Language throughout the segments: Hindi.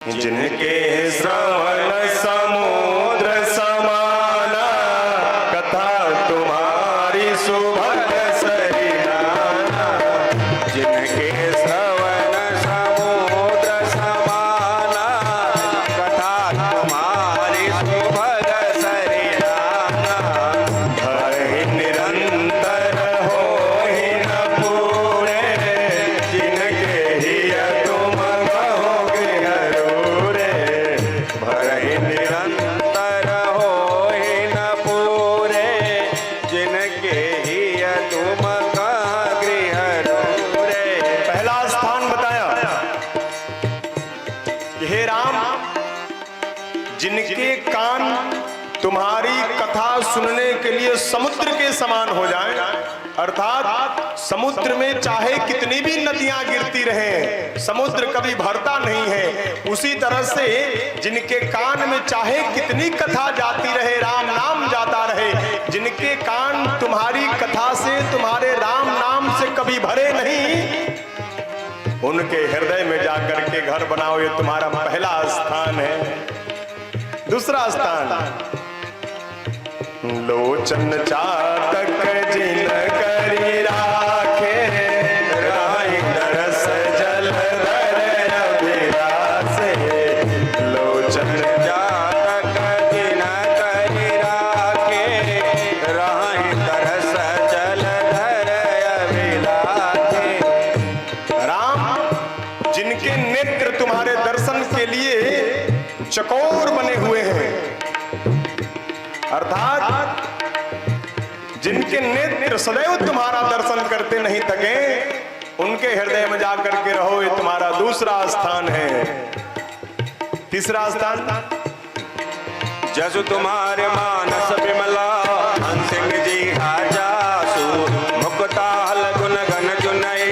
जिनके श्रवण समुद्र समाना, कथा तुम्हारी सुभग सरियाना। जिनके श्रवण समुद्र समाना, कथा तुम्हारी सुभग सरियाना। भय निरंतर होहि न पूरे, जिनके हिय तुम कहोगे हरूले। भय निरंतर होहि न पूरे, जिनके हिय तुम गृह रे। पहला स्थान बताया कि हे राम, जिनके कान तुम्हारी कथा सुनने के लिए समुद्र के समान हो जाएं, अर्थात समुद्र में चाहे कितनी भी नदियां गिरती रहें, समुद्र कभी भरता नहीं है। उसी तरह से जिनके कान में चाहे कितनी कथा जाती रहे, राम नाम जाता रहे, जिनके कान तुम्हारी कथा से, तुम्हारे राम नाम से कभी भरे नहीं, उनके हृदय में जाकर के घर बनाओ। ये तुम्हारा पहला स्थान है। दूसरा स्थान, लोचन चातक जिन करी राखे, राहि दरस जल धर अभिलाषे। लोचन जातक जिन करि राखे, राहि तरस जल धर अभिलाषे। राम, जिनके नेत्र तुम्हारे दर्शन के लिए चकोर बने हुए हैं, अर्थात जिनके नेत्र सदैव तुम्हारा दर्शन करते नहीं थके, उनके हृदय में जाकर के रहो। ये तुम्हारा दूसरा स्थान है। तीसरा स्थान, जसु तुम्हारे मानस विमला, हंसिंग जी हाजासु। मुक्ता हल गुन गन चुनई,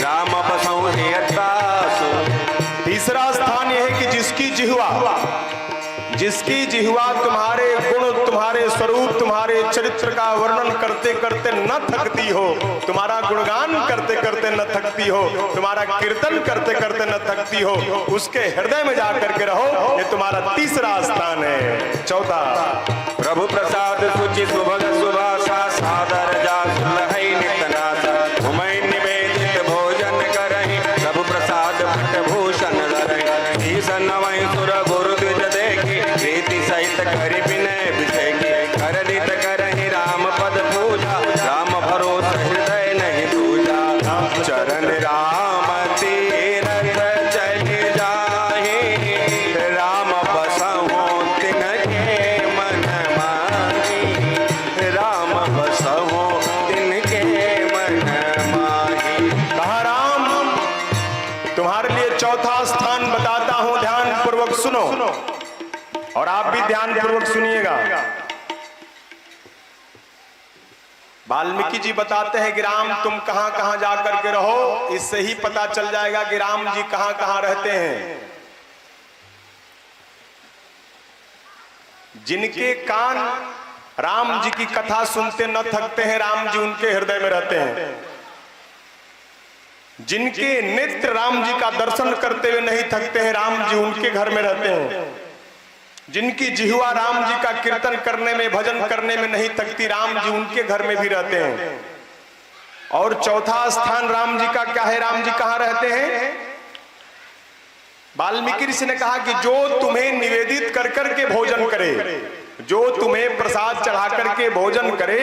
राम बसौ हियतासु। तीसरा स्थान यह है कि जिसकी जिह्वा तुम्हारे गुण, तुम्हारे स्वरूप, तुम्हारे चरित्र का वर्णन करते करते न थकती हो, तुम्हारा गुणगान करते करते न थकती हो, तुम्हारा कीर्तन करते करते न थकती हो, उसके हृदय में जाकर के रहो। ये तुम्हारा तीसरा स्थान है। चौथा, प्रभु प्रसाद सुचि सुभग सुभाषा, सादर जा सुलहै नितनासा। घुमई निवेदित भोजन करहि, प्रभु प्रसाद भट भूषण धरहि। ईसन वै सुर गुरु द्विज देखि, प्रीति सहित करि विनय बिसेखि। करलित करहि राम पद पूजा, राम भरोस हृदय नहीं दूजा। चरण राम तीरथ चलि जाहि, राम बसहु तिनके मन माहि। राम बसहु तिनके मन माहि। कहा राम, तुम्हारे लिए चौथा स्थान बताता हूं, ध्यान पूर्वक सुनो और आप भी ध्यान पूर्वक सुनिएगा। वाल्मीकि जी बताते हैं कि राम तुम कहां कहां जाकर के रहो, इससे ही पता चल जाएगा कि राम जी कहां कहां रहते हैं। जिनके कान राम जी की कथा सुनते न थकते हैं, राम जी उनके हृदय में रहते हैं। जिनके नेत्र राम जी का दर्शन करते हुए नहीं थकते हैं, राम जी उनके घर में रहते हैं। जिनकी जिह्वा राम जी का कीर्तन करने में, भजन करने में नहीं थकती, राम जी उनके घर में भी रहते हैं। और चौथा स्थान राम जी का क्या है, राम जी कहां रहते हैं? वाल्मीकि ऋषि ने कहा कि जो तुम्हें निवेदित कर करके भोजन करे, जो तुम्हें प्रसाद चढ़ा करके भोजन करे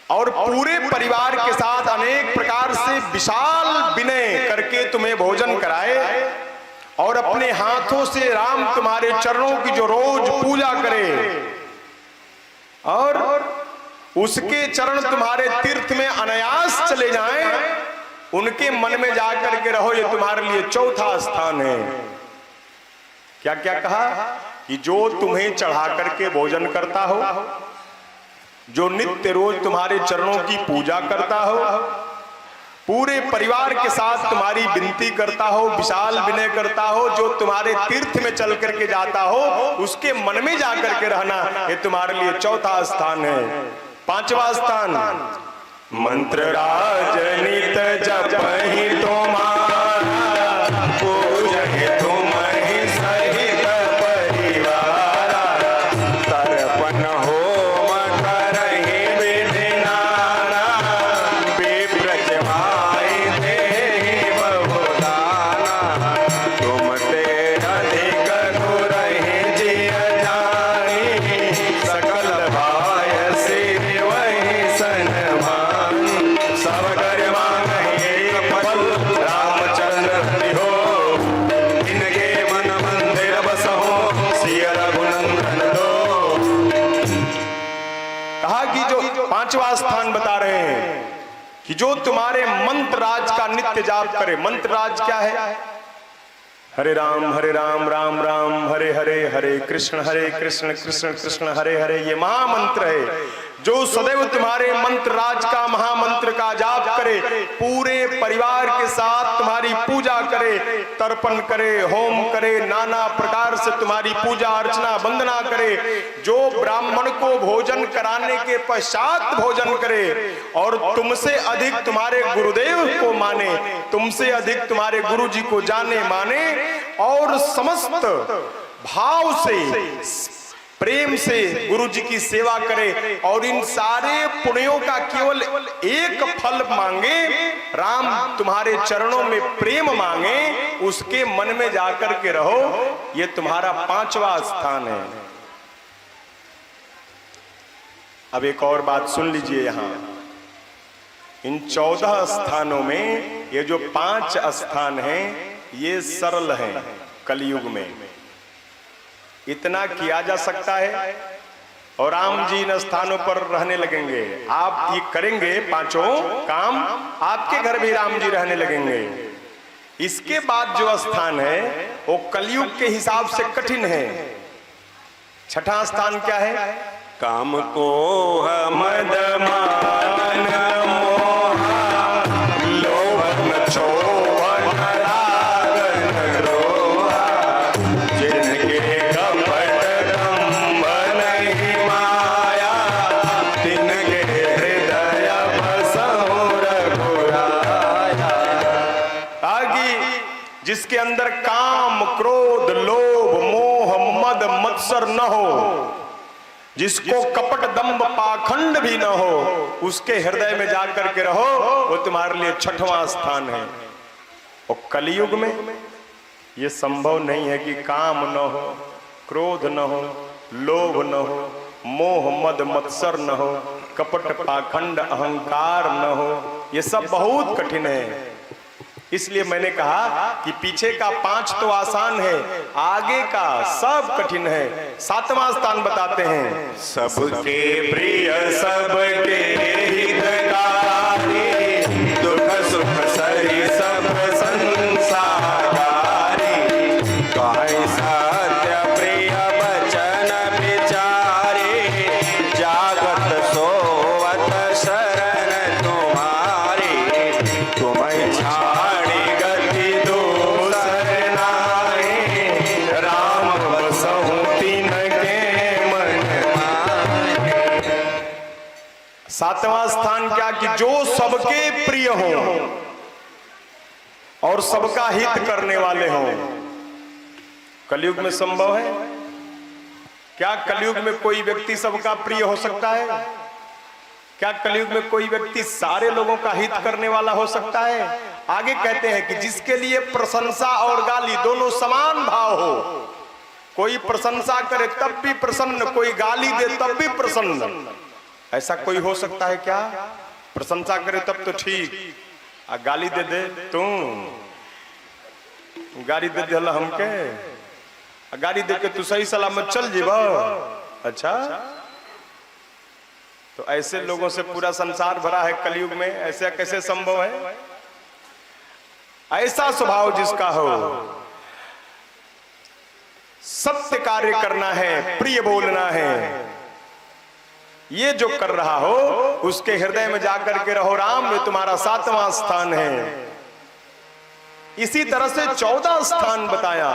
और पूरे परिवार के साथ अनेक प्रकार से विशाल विनय करके तुम्हें भोजन कराए और अपने हाथों से राम तुम्हारे चरणों की जो रोज पूजा करे और उसके चरण तुम्हारे तीर्थ में अनायास चले जाएं, उनके मन में जाकर के रहो। ये तुम्हारे लिए चौथा स्थान है। क्या क्या कहा कि जो तुम्हें चढ़ा करके भोजन करता हो, जो नित्य रोज तुम्हारे चरणों की पूजा करता हो, पूरे परिवार के साथ तुम्हारी विनती करता हो, विशाल विनय करता हो, जो तुम्हारे तीर्थ में चल करके जाता हो, उसके मन में जाकर के रहना, ये तुम्हारे लिए चौथा स्थान है। पांचवा स्थान, मंत्र राजनित जपहि तुम्हारा, पूजहि पांचवा स्थान बता रहे हैं कि जो तुम्हारे मंत्र राज का नित्य जाप करे। मंत्र राज क्या है? हरे राम राम राम हरे हरे, हरे कृष्ण कृष्ण कृष्ण हरे हरे। ये महामंत्र है जो सदैव तुम्हारे मंत्र राज का महामंत्र का जाप करे, पूरे परिवार के साथ तुम्हारी पूजा करे, तर्पण करे, होम करे, नाना प्रकार से तुम्हारी पूजा अर्चना वंदना करे, जो ब्राह्मण को भोजन कराने के पश्चात भोजन करे और तुमसे अधिक तुम्हारे गुरुदेव को माने, तुमसे अधिक तुम्हारे गुरु जी को जाने माने और समस्त भाव से प्रेम से गुरु जी की सेवा करे और इन सारे पुण्यों का केवल एक फल मांगे, राम तुम्हारे चरणों में प्रेम मांगे, उसके मन में जाकर के रहो। ये तुम्हारा पांचवा स्थान है। अब एक और बात सुन लीजिए, यहां इन 14 स्थानों में ये जो 5 स्थान हैं ये सरल हैं। कलयुग में इतना किया जा सकता है और राम जी इन स्थानों पर रहने लगेंगे। आप ये करेंगे पांचों काम, आपके घर भी राम जी रहने लगेंगे। इसके बाद जो स्थान है वो कलयुग के हिसाब से कठिन है। छठा स्थान क्या है? काम को मद मान मोहा लोभ न क्षोभन राग न रोहा, जिनके कपट दंभ नहीं माया, तिनके हृदय बसहु रघुराया। आगे जिसके अंदर काम क्रोध लोभ मोह मद मत्सर न हो, जिसको कपट दंभ पाखंड भी न हो, उसके हृदय में जाकर के रहो, वो तुम्हारे लिए छठवां स्थान है। और कलयुग में ये संभव नहीं है कि काम न हो, क्रोध न हो, लोभ न हो, मोह मद मत्सर न हो, कपट पाखंड अहंकार न हो। ये सब बहुत कठिन है। इसलिए मैंने कहा कि पीछे का 5 तो आसान है, आगे का सब कठिन है। 7वां स्थान बताते हैं। सबके प्रिय सबके हितकारी, दुख सुख सही सब संसारी, काहे सत्य प्रिय बचन विचारे, जागत सोवत शरण तुम्हारी, तुम्हें छाड़ी गति दूसर नाहि, राम बसहु तिनके मन माहि। 7वां स्थान क्या? कि जो सबके प्रिय हो और सबका हित करने वाले हो। कलयुग में संभव है क्या? कलयुग में कोई व्यक्ति सबका प्रिय हो सकता है क्या? कलयुग में कोई व्यक्ति सारे लोगों का हित करने वाला हो सकता है? आगे कहते हैं कि जिसके लिए प्रशंसा और गाली दोनों समान भाव हो। कोई प्रशंसा करे तब भी प्रसन्न, कोई गाली दे तब भी प्रसन्न। ऐसा कोई हो सकता है क्या? प्रशंसा करे तब तो ठीक, आ गाली दे दे, तुम गाली दे दे हमके, गाली दे के तू सही सलामत चल जीवा। अच्छा, तो ऐसे लोगों से पूरा संसार भरा है कलयुग में। ऐसा कैसे संभव है? ऐसा स्वभाव जिसका हो, सत्य कार्य करना है, प्रिय बोलना है, ये जो कर रहा हो उसके हृदय में जाकर के रहो। राम में तुम्हारा 7वां स्थान है। इसी तरह से 14 स्थान बताया।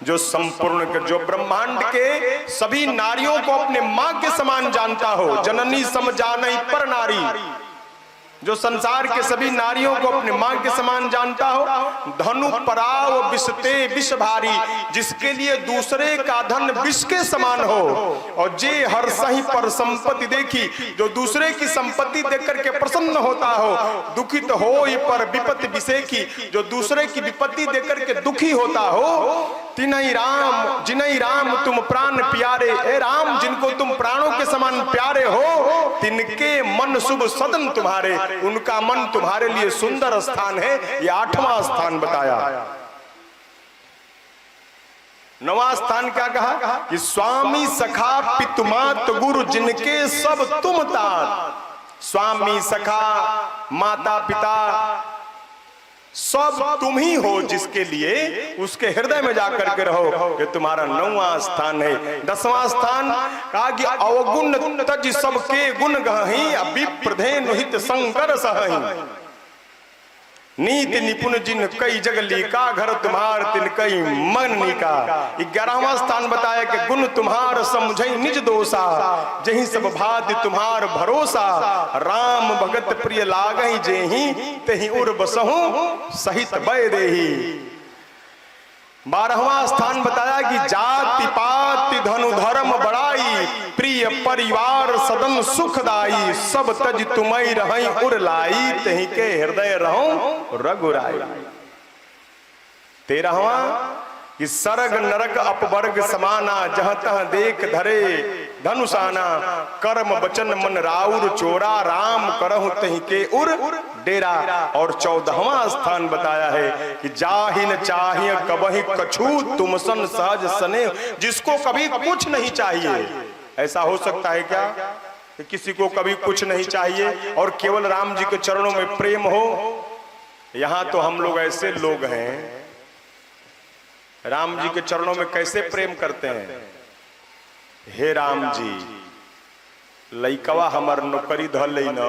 जो संपूर्ण, जो ब्रह्मांड के सभी नारियों को अपने मां के समान जानता हो, जननी सम जानई पर नारी, जो संसार के सभी नारियों को अपने मां के समान जानता हो। धनु पराव विषते विष भारी, जिसके लिए दूसरे का धन विष के समान हो। और जे हर सही पर संपत्ति देखी, जो दूसरे की संपत्ति देखकर के प्रसन्न होता हो। दुखित हो पर विपत्ति विषेखी, जो दूसरे की विपत्ति देखकर के दुखी होता हो। तिनई राम जिनई राम तुम प्राण प्यारे, ए राम जिनको तुम प्राणों के समान प्यारे हो, तिनके मन शुभ सदन तुम्हारे, उनका मन तुम्हारे लिए सुंदर स्थान है। ये 8वां स्थान बताया। नवा स्थान क्या कहा कि स्वामी सखा पितुमात गुरु जिनके सब तुम तात। स्वामी सखा माता पिता सब तुम ही हो, जिसके लिए उसके हृदय में जाकर के रहो। ये तुम्हारा 9वां स्थान है। 10वां स्थान कहा कि अवगुण तज सबके गुण गहि, अभिप्रधेनु हित संकर सहहि। नीति निपुण जिन कई जगली का, घर तुम्हार तिन कई मन का। 11वां स्थान बताया कि गुण तुम्हार समझई निज दोषा, जही सब भात तुम्हार भरोसा। राम भगत प्रिय लागहि जेहि, तेहि उर बसहु सहित बय देहि। 12वां स्थान बताया कि जाति पाति धनु धर्म बड़ाई, प्रिय परिवार सदन सुखदाई। सब तज तुम्हें रहि उर लाई, तही के हृदय रहो रघुराई। 13वां कि सरग नरक अपवर्ग समाना, जह तह देख धरे धनुषाना। कर्म वचन मन राउर चोरा, राम करहु तही के उर डेरा। और 14वां स्थान बताया है कि जाहिन चाहिए कबहि कछु, तुम सन सहज सने। जिसको कभी कुछ नहीं चाहिए, ऐसा हो सकता है क्या कि किसी को कभी कुछ नहीं चाहिए और केवल राम जी के चरणों में प्रेम हो? यहां तो हम लोग ऐसे लोग हैं, राम जी के चरणों में कैसे प्रेम करते हैं। हे राम जी, लइकवा हमर नौकरी धर ले न।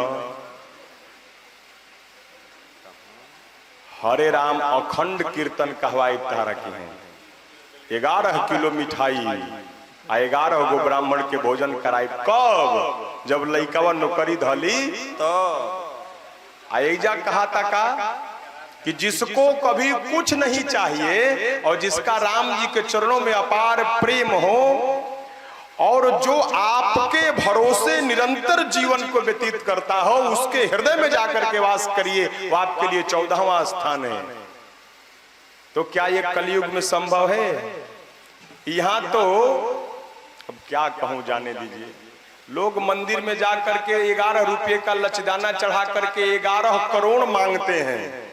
हरे राम अखंड कीर्तन कहवाई तारा की है। 11 किलो मिठाई आ 11 गो ब्राह्मण के भोजन कराई। कब? जब लइकवा नौकरी धली तो। आयजा कहा था का कि जिसको कभी कुछ नहीं चाहिए और जिसका राम जी के चरणों में अपार प्रेम हो और जो आपके भरोसे निरंतर जीवन को व्यतीत करता हो, उसके हृदय में जाकर के वास करिए, वो आपके लिए 14वां स्थान है। तो क्या ये कलयुग में संभव है? यहां तो अब क्या कहूं, जाने दीजिए। लोग मंदिर में जाकर के 11 रुपये का लचदाना चढ़ा करके 11 करोड़ मांगते हैं।